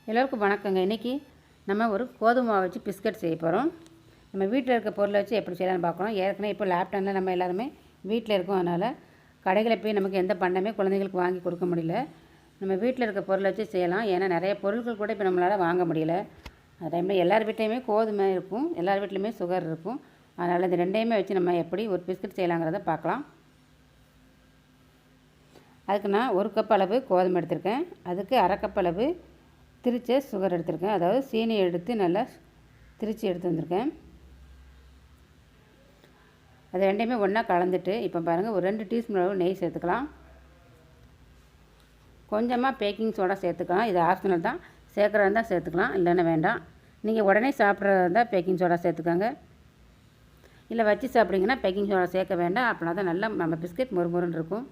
எல்லோருக்கும் வணக்கங்க. இன்றைக்கி நம்ம ஒரு கோதுமை மாவு வச்சு பிஸ்கட் செய்ய போகிறோம். நம்ம வீட்டில் இருக்க பொருளை வச்சு எப்படி செய்யலாம்னு பார்க்குறோம். ஏற்கனவே இப்போ லேப்டாப்பில் நம்ம எல்லாருமே வீட்டில் இருக்கோம். அதனால் கடைகளை போய் நமக்கு எந்த பண்டமே குழந்தைங்களுக்கு வாங்கி கொடுக்க முடியல. நம்ம வீட்டில் இருக்க பொருளை வச்சு செய்யலாம். ஏன்னா நிறைய பொருட்கள் கூட இப்போ நம்மளால் வாங்க முடியல. அந்த டைமில் எல்லார் வீட்லேயுமே கோதுமை இருக்கும், எல்லார் வீட்லேயுமே சுகர் இருக்கும். அதனால் இந்த ரெண்டையுமே வச்சு நம்ம எப்படி ஒரு பிஸ்கட் செய்யலாங்கிறத பார்க்கலாம். அதுக்கு நான் 1 கப் அளவு கோதுமை எடுத்திருக்கேன். அதுக்கு 1/2 கப் அளவு திரிச்ச சுகர் எடுத்திருக்கேன். அதாவது சீனி எடுத்து நல்லா திரித்து எடுத்து வந்திருக்கேன். அது ரெண்டையுமே ஒன்றா கலந்துட்டு இப்போ பாருங்கள், ஒரு 2 டீஸ்பூன் அளவு நெய் சேர்த்துக்கலாம். கொஞ்சமாக பேக்கிங் சோடா சேர்த்துக்கலாம். இது ஆப்ஷனல் தான், சேர்க்குறதா இருந்தால் சேர்த்துக்கலாம், இல்லைன்னா வேண்டாம். நீங்கள் உடனே சாப்பிட்றதா இருந்தால் பேக்கிங் சோடா சேர்த்துக்கோங்க. இல்லை வச்சு சாப்பிட்றீங்கன்னா பேக்கிங் சோடா சேர்க்க வேண்டாம். அப்படின்னா தான் நல்லா நம்ம பிஸ்கட் மொறுமொறுன்னு இருக்கும்.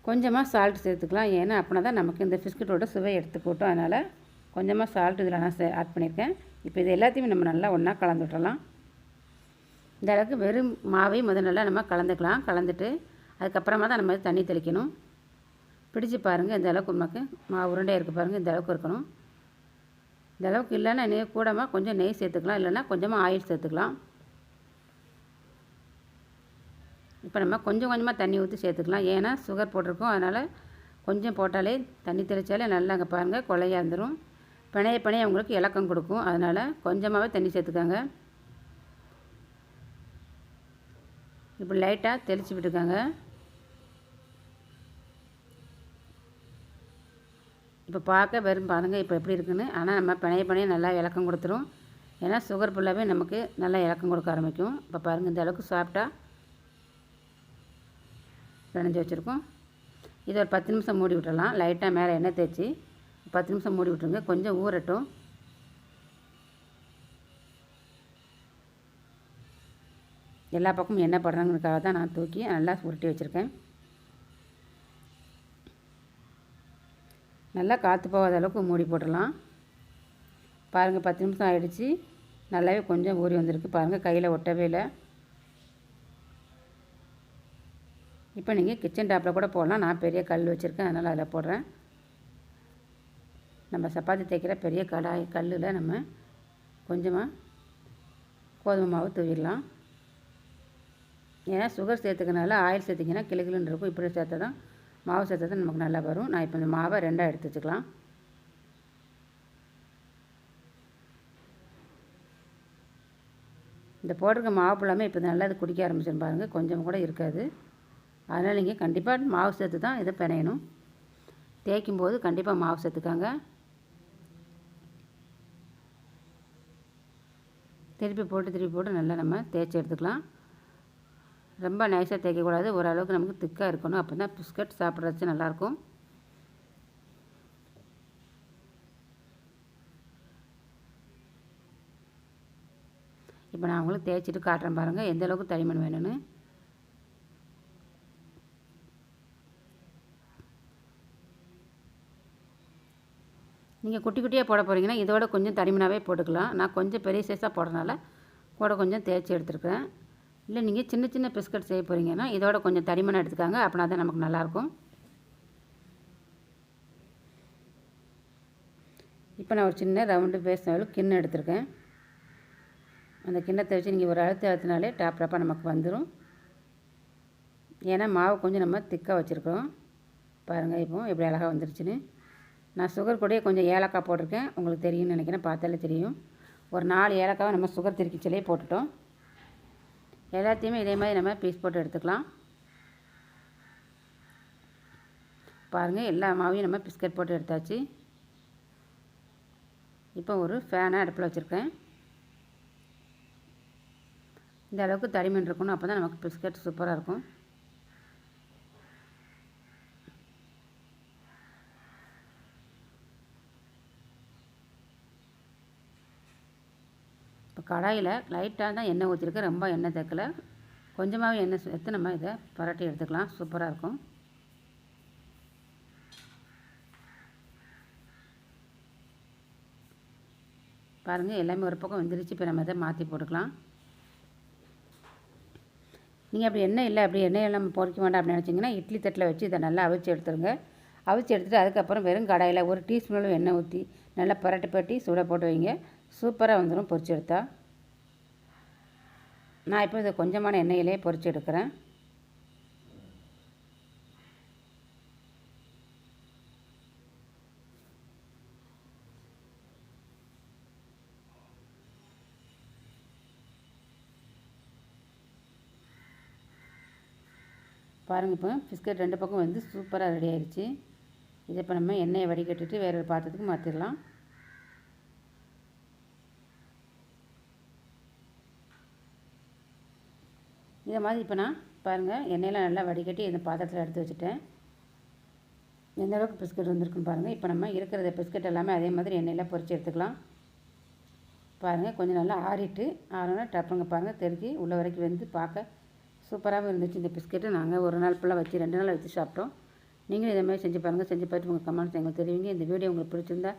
கொஞ்சமாக சால்ட் சேர்த்துக்கலாம். ஏன்னா அப்படின்னா தான் நமக்கு இந்த பிஸ்கட்டோட சுவை எடுத்து போட்டோம். அதனால் கொஞ்சமாக சால்ட் இதில் நான் ஆட் பண்ணியிருக்கேன். இப்போ இது எல்லாத்தையுமே நம்ம நல்லா ஒன்றா கலந்து விட்டுறலாம். இந்த அளவுக்கு வெறும் மாவையும் நல்லா நம்ம கலந்துக்கலாம். கலந்துட்டு அதுக்கப்புறமா தான் நம்ம தண்ணி தெளிக்கணும். பிடிச்சி பாருங்கள், இந்த அளவுக்கு நமக்கு மாவு உருண்டையாக இருக்குது பாருங்கள், இந்த அளவுக்கு இருக்கணும். இந்த அளவுக்கு இல்லைன்னா நெய் கூடமாக கொஞ்சம் நெய் சேர்த்துக்கலாம், இல்லைன்னா கொஞ்சமாக ஆயில் சேர்த்துக்கலாம். இப்போ நம்ம கொஞ்சம் கொஞ்சமாக தண்ணி ஊற்றி சேர்த்துக்கலாம். ஏன்னா சுகர் போட்டிருக்கோம், அதனால் கொஞ்சம் போட்டாலே தண்ணி தெளித்தாலே நல்லா அங்கே பாருங்கள் கொலையாக இருந்துடும். பிணைய உங்களுக்கு இலக்கம் கொடுக்கும். அதனால் கொஞ்சமாகவே தண்ணி சேர்த்துக்காங்க. இப்படி லைட்டாக தெளித்து விட்டுருக்காங்க. இப்போ பார்க்க வெறும் பாருங்கள் இப்போ எப்படி இருக்குன்னு. ஆனால் நம்ம பிணைய நல்லா இலக்கம் கொடுத்துரும். ஏன்னா சுகர் ஃபுல்லாகவே நமக்கு நல்லா இலக்கம் கொடுக்க ஆரம்பிக்கும். இப்போ பாருங்கள், இந்த அளவுக்கு சாப்பிட்டா பிணைஞ்சு வச்சுருக்கோம். இது ஒரு 10 நிமிஷம் மூடி விட்டுடலாம். லைட்டாக மேலே எண்ணெய் தேய்ச்சி 10 நிமிஷம் மூடி விட்டுருங்க. கொஞ்சம் ஊறட்டும். எல்லா பக்கமும் எண்ணெய் படுறாங்கிறதுக்காக தான் நான் தூக்கி நல்லா உருட்டி வச்சுருக்கேன். நல்லா காற்று போகாத அளவுக்கு மூடி போட்டுடலாம். பாருங்கள், 10 நிமிஷம் ஆகிடுச்சி. நல்லாவே கொஞ்சம் ஊறி வந்திருக்கு பாருங்கள், கையில் ஒட்டவே இல்லை. இப்போ நீங்கள் கிச்சன் டாப்பில் கூட போடலாம். நான் பெரிய கல் வச்சுருக்கேன், அதனால் அதில் போடுறேன். நம்ம சப்பாத்தி தேய்க்கிற பெரிய கல்லில் நம்ம கொஞ்சமாக கோதுமை மாவு தூவிடலாம். ஏன்னா சுகர் சேர்த்துக்கனால ஆயில் சேர்த்திங்கன்னா கிளுகிளுன்னு இருக்கும். இப்படி சேர்த்தா தான் மாவு சேர்த்தா தான் நமக்கு நல்லா வரும். நான் இப்போ இந்த மாவை 2ஆக எடுத்து வச்சுக்கலாம். இந்த போட்டிருக்க மாவு ஃபுல்லாமே இப்போ நல்லா இது குடிக்க ஆரம்பிச்சுன்னு பாருங்கள், கொஞ்சம் கூட இருக்காது. அதனால் நீங்கள் கண்டிப்பாக மாவு சேர்த்து தான் இதை பிணையணும். தேய்க்கும் போது கண்டிப்பாக மாவு சேர்த்துக்காங்க. திருப்பி போட்டு நல்லா நம்ம தேய்ச்சி எடுத்துக்கலாம். ரொம்ப நைஸாக தேய்க்கக்கூடாது, ஓரளவுக்கு நமக்கு திக்காக இருக்கணும். அப்போ தான் பிஸ்கட் சாப்பிட்றச்சு நல்லாயிருக்கும். இப்போ நான் உங்களுக்கு தேய்ச்சிட்டு காட்டுறேன் பாருங்கள், எந்த அளவுக்கு தடிமன் வேணும்னு. நீங்கள் குட்டி குட்டியாக போட போகிறீங்கன்னா இதோட கொஞ்சம் தடிமனாகவே போட்டுக்கலாம். நான் கொஞ்சம் பெரிய சைஸாக போடுறதுனால கூட கொஞ்சம் தேய்ச்சி எடுத்துருக்கேன். இல்லை நீங்கள் சின்ன சின்ன பிஸ்கட் செய்ய போகிறீங்கன்னா இதோட கொஞ்சம் தடிமனாக எடுத்துக்காங்க. அப்படின்னா தான் நமக்கு நல்லாயிருக்கும். இப்போ நான் ஒரு சின்ன ரவுண்டு பேஸ் அளவு கிண்ணம் எடுத்திருக்கேன். அந்த கிண்ணத்தை வச்சு நீங்கள் ஒரு அழுத்தினாலே டாப்பாக நமக்கு வந்துடும். ஏன்னா மாவு கொஞ்சம் நம்ம திக்காக வச்சுருக்கோம். பாருங்கள் இப்போ எப்படி அழகாக வந்துருச்சுன்னு. நான் சுகர் கூடயே கொஞ்சம் ஏலக்காய் போட்டிருக்கேன். உங்களுக்கு தெரியும்னு நினைக்கிறேன், பார்த்தாலே தெரியும். ஒரு 4 ஏலக்காவை நம்ம சுகர் திரிக்கிச்சிலே போட்டுட்டோம். எல்லாத்தையுமே இதே மாதிரி நம்ம பீஸ் போட்டு எடுத்துக்கலாம். பாருங்கள், எல்லா மாவையும் நம்ம பிஸ்கட் போட்டு எடுத்தாச்சு. இப்போ ஒரு ஃபேனை அடுப்பில் வச்சுருக்கேன். இந்த அளவுக்கு தடிமன் இருக்கணும், அப்போ தான் நமக்கு பிஸ்கட் சூப்பராக இருக்கும். இப்போ கடாயில் லைட்டாக தான் எண்ணெய் ஊற்றிருக்கு, ரொம்ப எண்ணெய் தேக்கலை. கொஞ்சமாகவே எண்ணெய் சேர்த்து நம்ம இதை பரட்டி எடுத்துக்கலாம். சூப்பராக இருக்கும். பாருங்கள், எல்லாமே ஒரு பக்கம் வெந்துருச்சு. இப்போ நம்ம இதை மாற்றி போட்டுக்கலாம். நீங்கள் அப்படி எண்ணெய் இல்லை, அப்படி எண்ணெய் எல்லாம் பொறிக்க வேண்டாம் அப்படின்னு நினச்சிங்கன்னா இட்லி தட்டில் வச்சு இதை நல்லா அவிச்சு எடுத்துருங்க. அவிச்சு எடுத்துகிட்டு அதுக்கப்புறம் வெறும் கடாயில் ஒரு டீஸ்பூன் எண்ணெய் ஊற்றி நல்லா பரட்டி சூடாக போட்டு வைங்க. சூப்பராக வந்துடும் பொரிச்சு எடுத்தா. நான் இப்போ இதை கொஞ்சமான எண்ணெயிலே பொரிச்சு எடுக்கிறேன். பாருங்கள், இப்போ பிஸ்கட் 2 பக்கம் வந்து சூப்பராக ரெடி ஆயிடுச்சு. இதை இப்போ நம்ம எண்ணெயை வடிகட்டிட்டு வேறு ஒரு பாத்திரத்துக்கு மாற்றிடலாம். இதை மாதிரி இப்போ நான் பாருங்கள் எண்ணெயெலாம் நல்லா வடிகட்டி இந்த பாத்திரத்தில் எடுத்து வச்சுட்டேன். எந்த அளவுக்கு பிஸ்கட் வந்துருக்குன்னு பாருங்கள். இப்போ நம்ம இருக்கிற பிஸ்கட் எல்லாமே அதே மாதிரி எண்ணெயில் பொரிச்சு எடுத்துக்கலாம். பாருங்கள், கொஞ்சம் நல்லா ஆறினா டப்புங்க பாருங்கள் தெருக்கி உள்ள வரைக்கும் வந்து பார்க்க சூப்பராகவும் இருந்துச்சு. இந்த பிஸ்கெட்டு நாங்கள் ஒரு நாள் ஃபுல்லாக வச்சு 2 நாள் வச்சு சாப்பிட்டோம். நீங்களும் இதே மாதிரி செஞ்சு பாருங்கள். செஞ்சு பார்த்துட்டு உங்கள் கமெண்ட்ஸ் எங்களுக்கு தெரிவிங்க. இந்த வீடியோ உங்களுக்கு பிடிச்சிருந்தா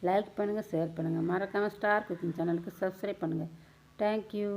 லைக் பண்ணுங்கள், ஷேர் பண்ணுங்கள். மறக்காமல் ஸ்டார் குக்கிங் சேனலுக்கு சப்ஸ்கிரைப் பண்ணுங்கள். தேங்க்யூ.